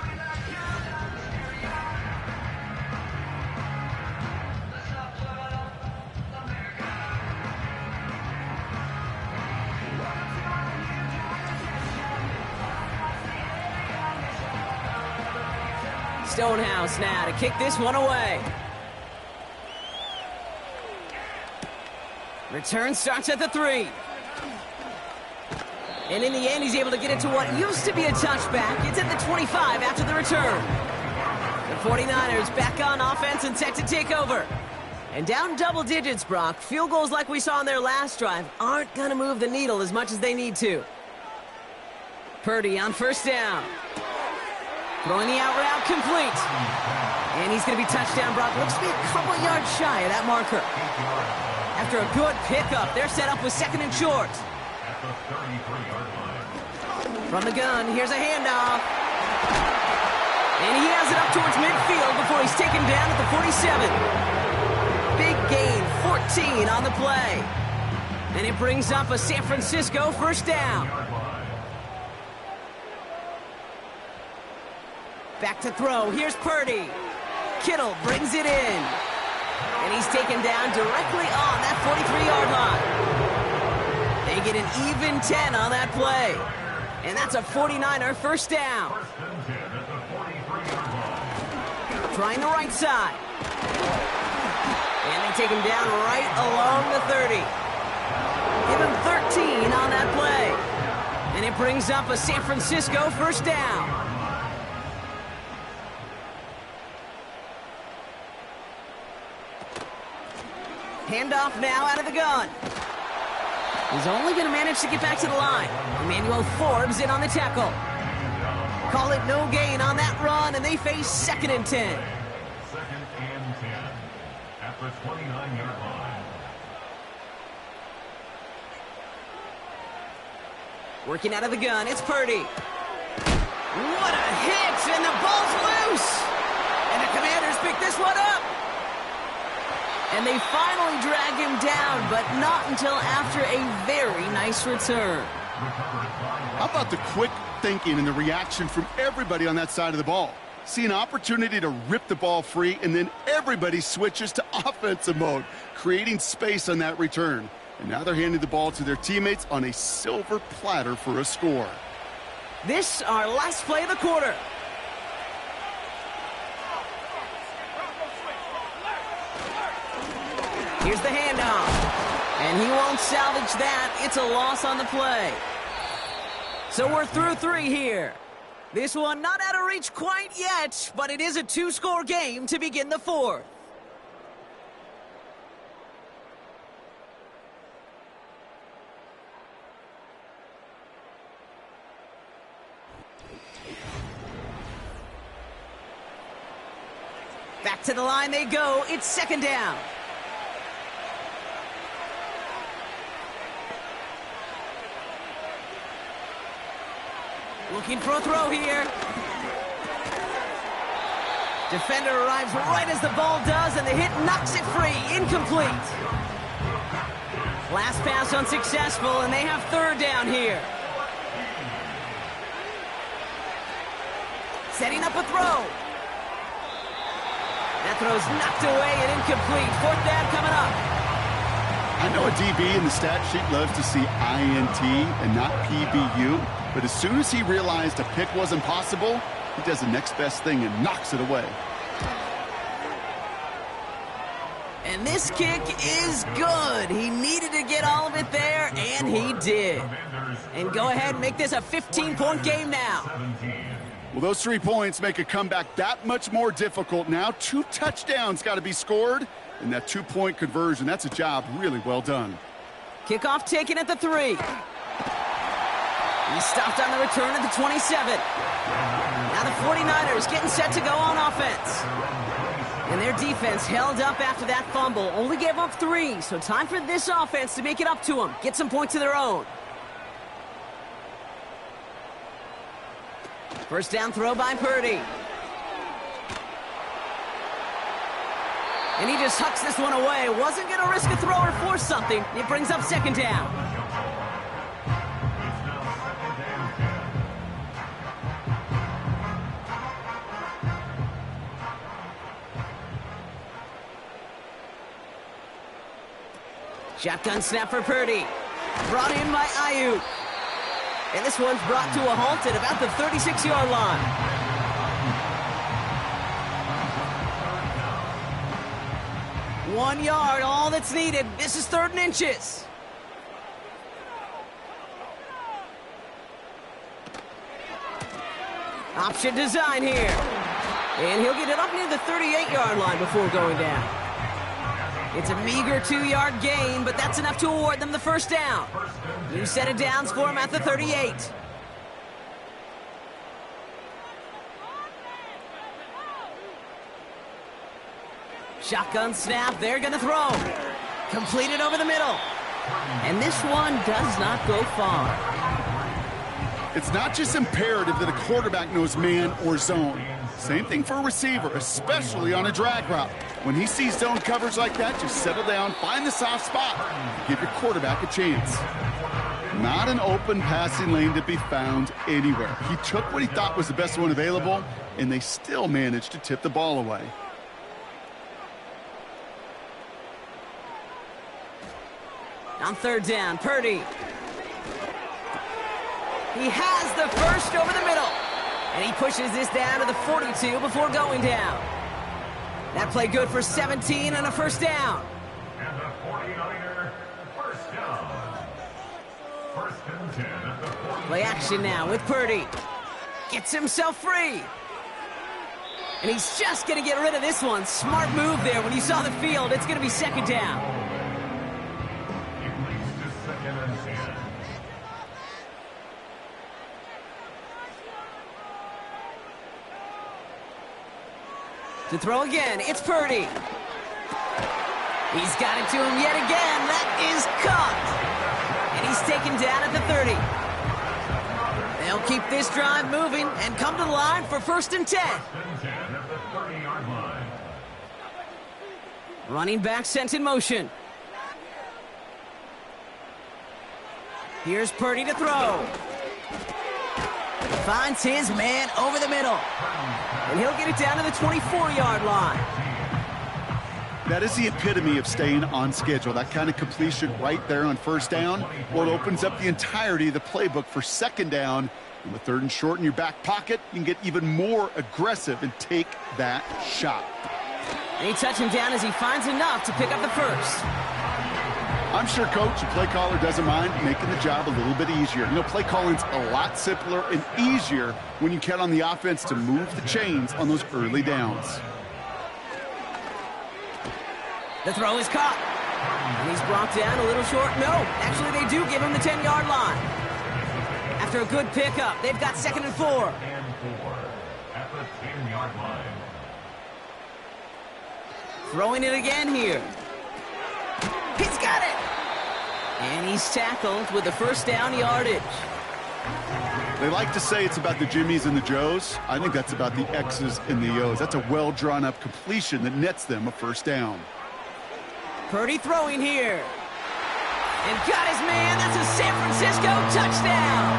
Stonehouse now to kick this one away. Return starts at the 3. And in the end, he's able to get it to what used to be a touchback. It's at the 25 after the return. The 49ers back on offense and set to take over. And down double digits, Brock. Field goals like we saw on their last drive aren't going to move the needle as much as they need to. Purdy on first down. Throwing the out route complete. And he's going to be touchdown, Brock. Looks to be a couple yards shy of that marker. After a good pickup, they're set up with second and short. From the gun, here's a handoff. And he has it up towards midfield before he's taken down at the 47. Big gain, 14 on the play. And it brings up a San Francisco first down. Back to throw, here's Purdy. Kittle brings it in. And he's taken down directly on that 43-yard line. They get an even 10 on that play. And that's a 49er first down. Trying the right side. And they take him down right along the 30. Give him 13 on that play. And it brings up a San Francisco first down. Handoff now out of the gun. He's only going to manage to get back to the line. Emmanuel Forbes in on the tackle. Call it no gain on that run, and they face second and 10. Second and 10 at the 29-yard line. Working out of the gun, it's Purdy. What a hit, and the ball's loose. And the Commanders pick this one up. And they finally drag him down, but not until after a very nice return. How about the quick thinking and the reaction from everybody on that side of the ball? See an opportunity to rip the ball free, and then everybody switches to offensive mode, creating space on that return. And now they're handing the ball to their teammates on a silver platter for a score. This, our last play of the quarter. Here's the handoff. And he won't salvage that. It's a loss on the play. So we're through 3 here. This one not out of reach quite yet, but it is a 2-score game to begin the 4th. Back to the line they go. It's second down. Looking for a throw here. Defender arrives right as the ball does, and the hit knocks it free. Incomplete. Last pass unsuccessful, and they have third down here. Setting up a throw. That throw's knocked away and incomplete. Fourth down coming up. I know a DB in the stat sheet loves to see INT and not PBU, but as soon as he realized a pick wasn't possible, he does the next best thing and knocks it away. And this kick is good. He needed to get all of it there, and he did. And go ahead and make this a 15-point game now. Well, those 3 points make a comeback that much more difficult now. 2 touchdowns got to be scored, and that 2-point conversion, that's a job really well done. Kickoff taken at the 3. He stopped on the return at the 27. Now the 49ers getting set to go on offense. And their defense held up after that fumble. Only gave up 3, so time for this offense to make it up to them. Get some points of their own. First down throw by Purdy. And he just hucks this one away. Wasn't going to risk a throw or force something. It brings up second down. Shotgun snap for Purdy. Brought in by Ayuk. And this one's brought to a halt at about the 36-yard line. 1 yard, all that's needed. This is 3rd and inches. Option design here. And he'll get it up near the 38-yard line before going down. It's a meager 2-yard gain, but that's enough to award them the first down. New set of downs for him at the 38. Shotgun snap, they're going to throw. Completed over the middle. And this one does not go far. It's not just imperative that a quarterback knows man or zone. Same thing for a receiver, especially on a drag route. When he sees zone coverage like that, just settle down, find the soft spot, give your quarterback a chance. Not an open passing lane to be found anywhere. He took what he thought was the best one available, and they still managed to tip the ball away. On 3rd down, Purdy. He has the first over the middle. And he pushes this down to the 42 before going down. That play good for 17 and a first down. And the 49er, first down. 1st and 10 at the 40. Play action now with Purdy. Gets himself free. And he's just going to get rid of this one. Smart move there. When you saw the field, it's going to be 2nd down. It leads to 2nd and 10. To throw again, it's Purdy. He's got it to him yet again. That is caught. And he's taken down at the 30. They'll keep this drive moving and come to the line for 1st and 10. 1st and 10 at the 30-yard line. Running back sent in motion. Here's Purdy to throw. Finds his man over the middle. And he'll get it down to the 24-yard line. That is the epitome of staying on schedule. That kind of completion right there on 1st down. Well, it opens up the entirety of the playbook for 2nd down. And with 3rd and short in your back pocket, you can get even more aggressive and take that shot. And he touches him down as he finds enough to pick up the first. I'm sure coach and play caller doesn't mind making the job a little bit easier. You know, play calling's a lot simpler and easier when you count on the offense to move the chains on those early downs. The throw is caught. And he's brought down a little short. No, actually they do give him the 10-yard line. After a good pickup, they've got 2nd and 4. And 4 at the 10-yard line. Throwing it again here. He's got it! And he's tackled with the first down yardage. They like to say it's about the Jimmies and the Joes. I think that's about the X's and the O's. That's a well-drawn-up completion that nets them a 1st down. Purdy throwing here. And got his man. That's a San Francisco touchdown.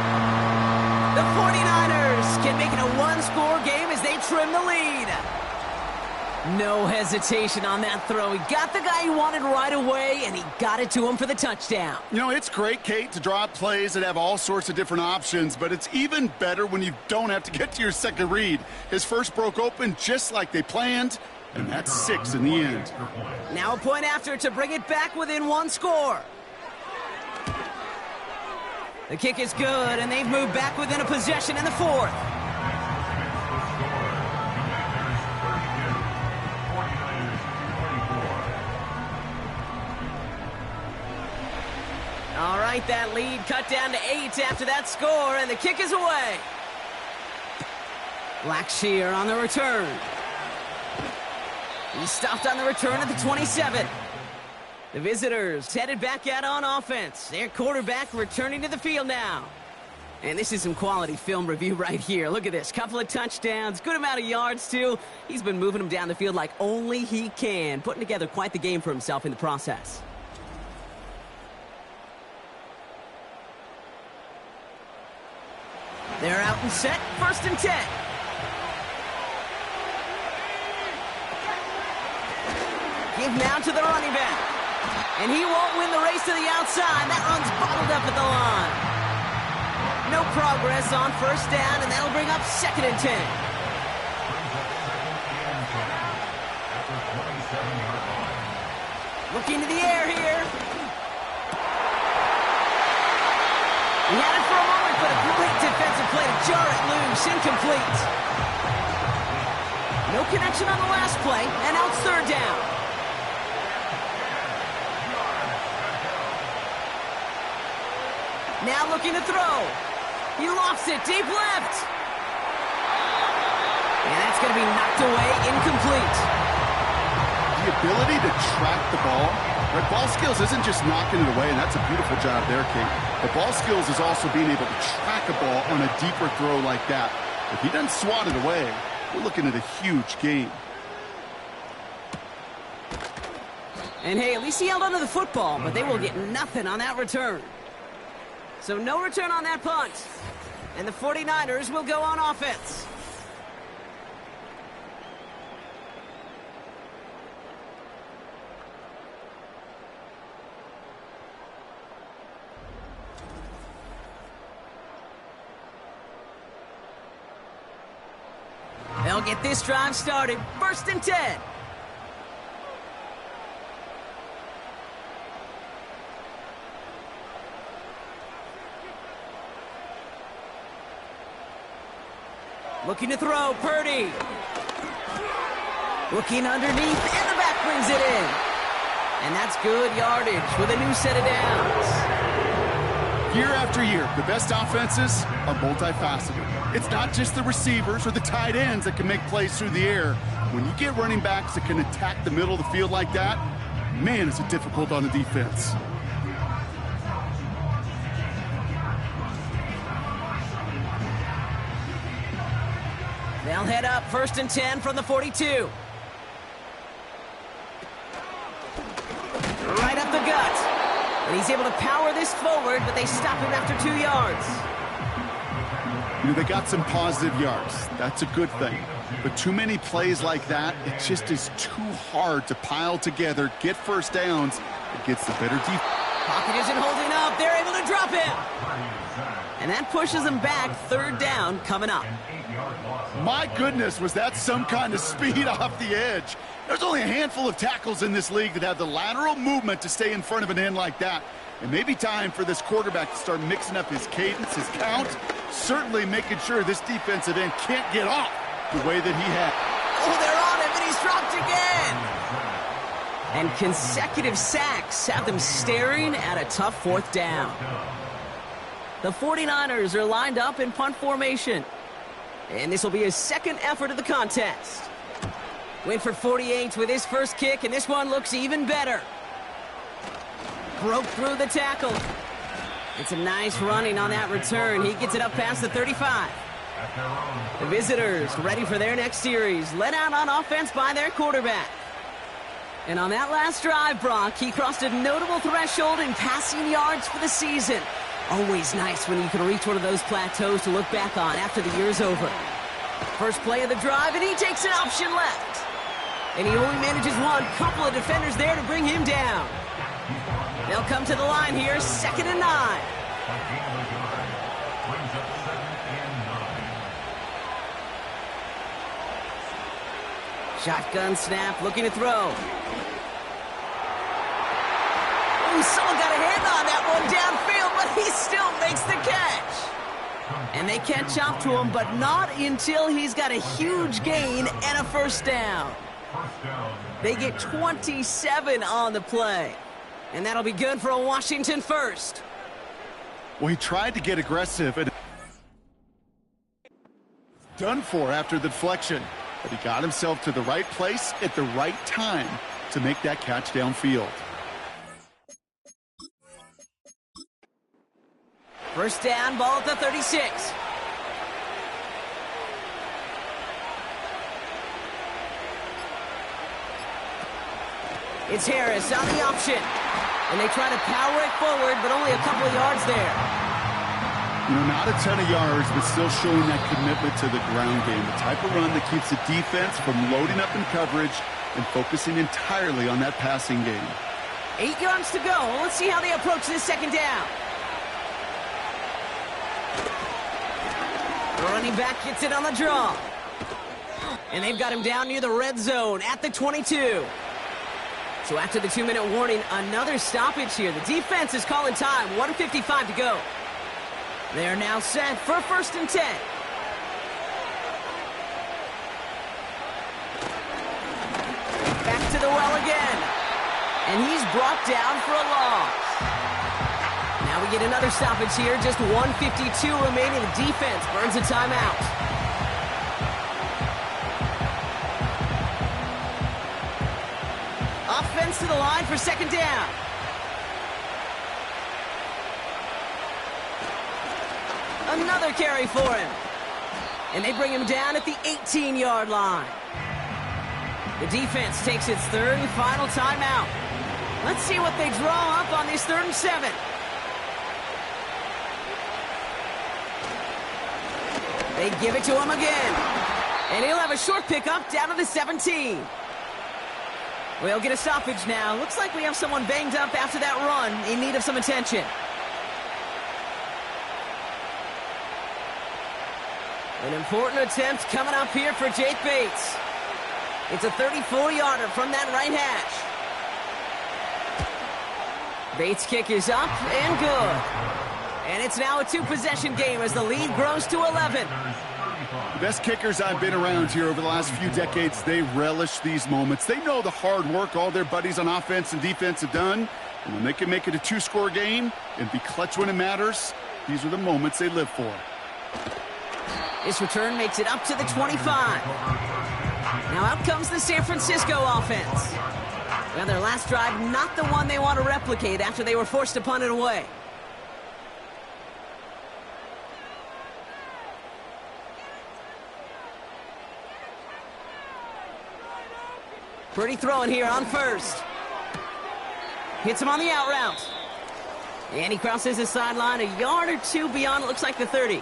The 49ers can make it a 1-score game as they trim the lead. No hesitation on that throw. He got the guy he wanted right away, and he got it to him for the touchdown. You know, it's great, Kate, to draw up plays that have all sorts of different options, but it's even better when you don't have to get to your second read. His first broke open just like they planned, and that's 6 in the end. Now a point after to bring it back within 1 score. The kick is good, and they've moved back within a possession in the 4th. All right, that lead cut down to 8 after that score, and the kick is away. Blackshear on the return. He stopped on the return at the 27. The visitors headed back out on offense. Their quarterback returning to the field now. And this is some quality film review right here. Look at this. Couple of touchdowns, good amount of yards, too. He's been moving them down the field like only he can, putting together quite the game for himself in the process. They're out and set, 1st and 10. Give now to the running back. And he won't win the race to the outside. That run's bottled up at the line. No progress on 1st down, and that'll bring up 2nd and 10. Looking to the air here. He had it for a moment, but a great defensive play to jar it loose. Incomplete. No connection on the last play, and now it's third down. Now looking to throw. He lofts it deep left. And that's going to be knocked away, incomplete. The ability to track the ball, right? Ball skills isn't just knocking it away, and that's a beautiful job there, Kate. The ball skills is also being able to track a ball on a deeper throw like that. If he doesn't swat it away, we're looking at a huge gain. And hey, at least he held onto the football, but they will get nothing on that return. So no return on that punt. And the 49ers will go on offense. They'll get this drive started. 1st and 10. Looking to throw, Purdy. Looking underneath, and the back brings it in. And that's good yardage with a new set of downs. Year after year, the best offenses are multifaceted. It's not just the receivers or the tight ends that can make plays through the air. When you get running backs that can attack the middle of the field like that, man, is it difficult on the defense. They'll head up 1st and 10 from the 42. Right up the gut. And he's able to power this forward, but they stop him after 2 yards. You know, they got some positive yards. That's a good thing. But too many plays like that, it just is too hard to pile together, get first downs against the better defense. Pocket isn't holding up. They're able to drop him. And that pushes them back. 3rd down coming up. My goodness, was that some kind of speed off the edge. There's only a handful of tackles in this league that have the lateral movement to stay in front of an end like that. It may be time for this quarterback to start mixing up his cadence, his count, certainly making sure this defensive end can't get off the way that he had. Oh, they're on him, and he's dropped again. And consecutive sacks have them staring at a tough 4th down. The 49ers are lined up in punt formation. And this will be his 2nd effort of the contest. Winford 48 with his first kick, and this one looks even better. Broke through the tackle. It's a nice running on that return. He gets it up past the 35. The visitors ready for their next series, led out on offense by their quarterback. And on that last drive, Brock, he crossed a notable threshold in passing yards for the season. Always nice when you can reach one of those plateaus to look back on after the year's over. First play of the drive, and he takes an option left. And he only manages one. Couple of defenders there to bring him down. They'll come to the line here, 2nd and 9. Shotgun snap, looking to throw. Oh, someone got a hand on that one downfield, but he still makes the catch. And they catch up to him, but not until he's got a huge gain and a 1st down. They get 27 on the play. And that'll be good for a Washington 1st. Well, he tried to get aggressive and done for after the deflection. But he got himself to the right place at the right time to make that catch downfield. 1st down, ball at the 36. It's Harris on the option. And they try to power it forward, but only a couple of yards there. You know, not a ton of yards, but still showing that commitment to the ground game. The type of run that keeps the defense from loading up in coverage and focusing entirely on that passing game. 8 yards to go. Let's see how they approach this 2nd down. The running back gets it on the draw. And they've got him down near the red zone at the 22. So after the 2-minute warning, another stoppage here. The defense is calling time. 1:55 to go. They're now set for 1st and 10. Back to the well again. And he's brought down for a loss. Now we get another stoppage here. Just 1:52 remaining. The defense burns a timeout. Offense to the line for 2nd down. Another carry for him. And they bring him down at the 18-yard line. The defense takes its 3rd and final timeout. Let's see what they draw up on this 3rd and 7. They give it to him again. And he'll have a short pickup down to the 17. We'll get a stoppage now. Looks like we have someone banged up after that run, in need of some attention. An important attempt coming up here for Jake Bates. It's a 34-yarder from that right hash. Bates' kick is up and good. And it's now a 2-possession game as the lead grows to 11. The best kickers I've been around here over the last few decades, they relish these moments. They know the hard work all their buddies on offense and defense have done. And when they can make it a 2-score game and be clutch when it matters, these are the moments they live for. This return makes it up to the 25. Now out comes the San Francisco offense. Well, their last drive, not the one they want to replicate after they were forced to punt it away. Pretty throwing here on 1st. Hits him on the out route. And he crosses the sideline a yard or 2 beyond, it looks like the 30.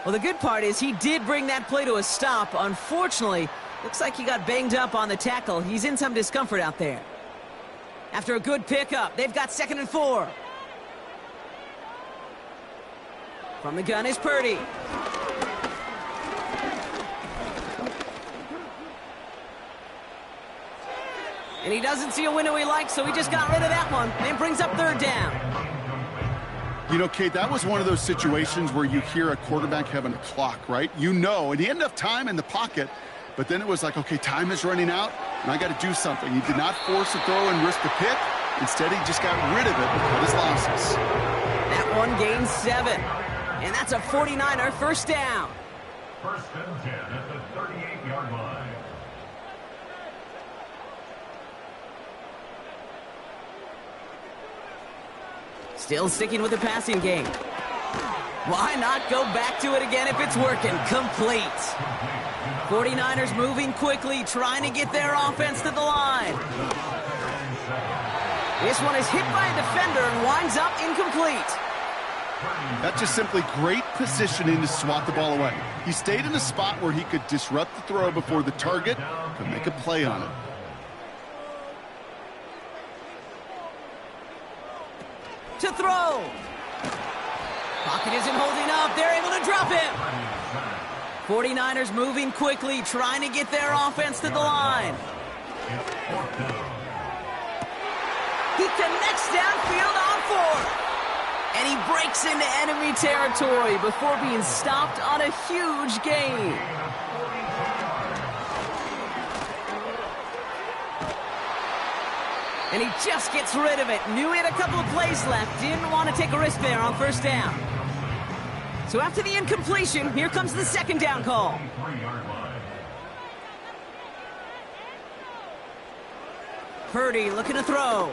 Well, the good part is he did bring that play to a stop. Unfortunately, looks like he got banged up on the tackle. He's in some discomfort out there. After a good pickup, they've got 2nd and 4. From the gun is Purdy. And he doesn't see a window he likes, so he just got rid of that one and brings up 3rd down. You know, Kate, that was one of those situations where you hear a quarterback having a clock, right? You know, and he had enough time in the pocket, but then it was like, okay, time is running out, and I got to do something. He did not force a throw and risk a pick. Instead, he just got rid of it and cut his losses. That one gains 7, and that's a 49er 1st down. 1st and 10 at the 38-yard line. Still sticking with the passing game. Why not go back to it again if it's working? Complete. 49ers moving quickly, trying to get their offense to the line. This one is hit by a defender and winds up incomplete. That's just simply great positioning to swat the ball away. He stayed in a spot where he could disrupt the throw before the target could make a play on it. To throw. Pocket isn't holding up. They're able to drop him. 49ers moving quickly, trying to get their offense to the line. He connects downfield on 4th. And he breaks into enemy territory before being stopped on a huge gain. And he just gets rid of it. Knew he had a couple of plays left. Didn't want to take a risk there on 1st down. So after the incompletion, here comes the 2nd down call. Purdy looking to throw.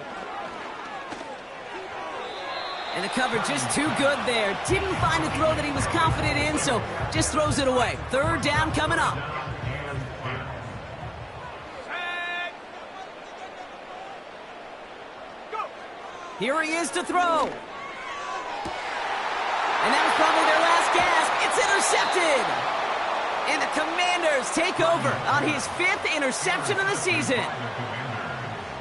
And the coverage just too good there. Didn't find a throw that he was confident in, so just throws it away. 3rd down coming up. Here he is to throw. And that was probably their last gasp. It's intercepted. And the Commanders take over on his 5th interception of the season.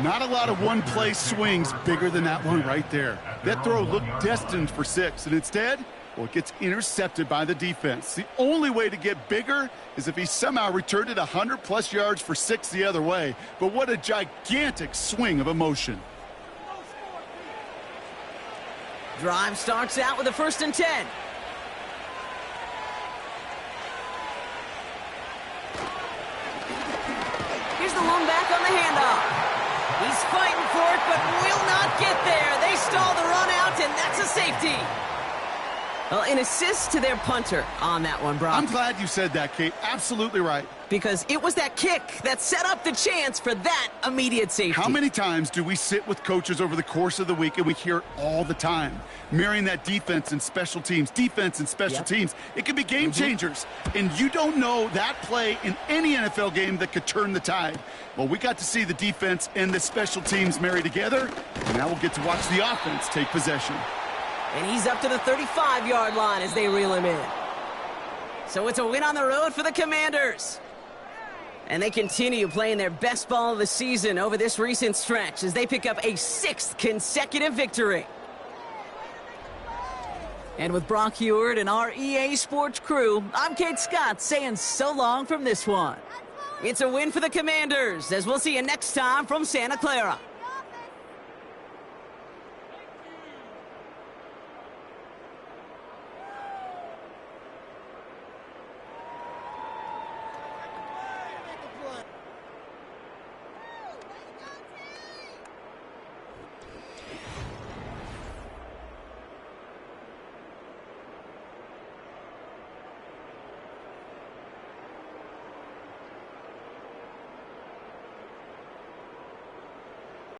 Not a lot of one-play swings bigger than that one right there. That throw looked destined for 6, and instead, Well, it gets intercepted by the defense. The only way to get bigger is if he somehow returned it 100-plus yards for 6 the other way. But what a gigantic swing of emotion. Drive starts out with a 1st and 10. Here's the lone back on the handoff. He's fighting for it, but will not get there. They stall the run out, and that's a safety. Well, an assist to their punter on that one, Brock. I'm glad you said that, Kate. Absolutely right. Because it was that kick that set up the chance for that immediate safety. How many times do we sit with coaches over the course of the week and we hear it all the time? Mirroring that defense and special teams, teams. It can be game changers. And you don't know that play in any NFL game that could turn the tide. Well, we got to see the defense and the special teams marry together, and now we'll get to watch the offense take possession. And he's up to the 35-yard line as they reel him in. So it's a win on the road for the Commanders. And they continue playing their best ball of the season over this recent stretch as they pick up a 6th consecutive victory. And with Brock Heward and our EA Sports crew, I'm Kate Scott saying so long from this one. It's a win for the Commanders, as we'll see you next time from Santa Clara.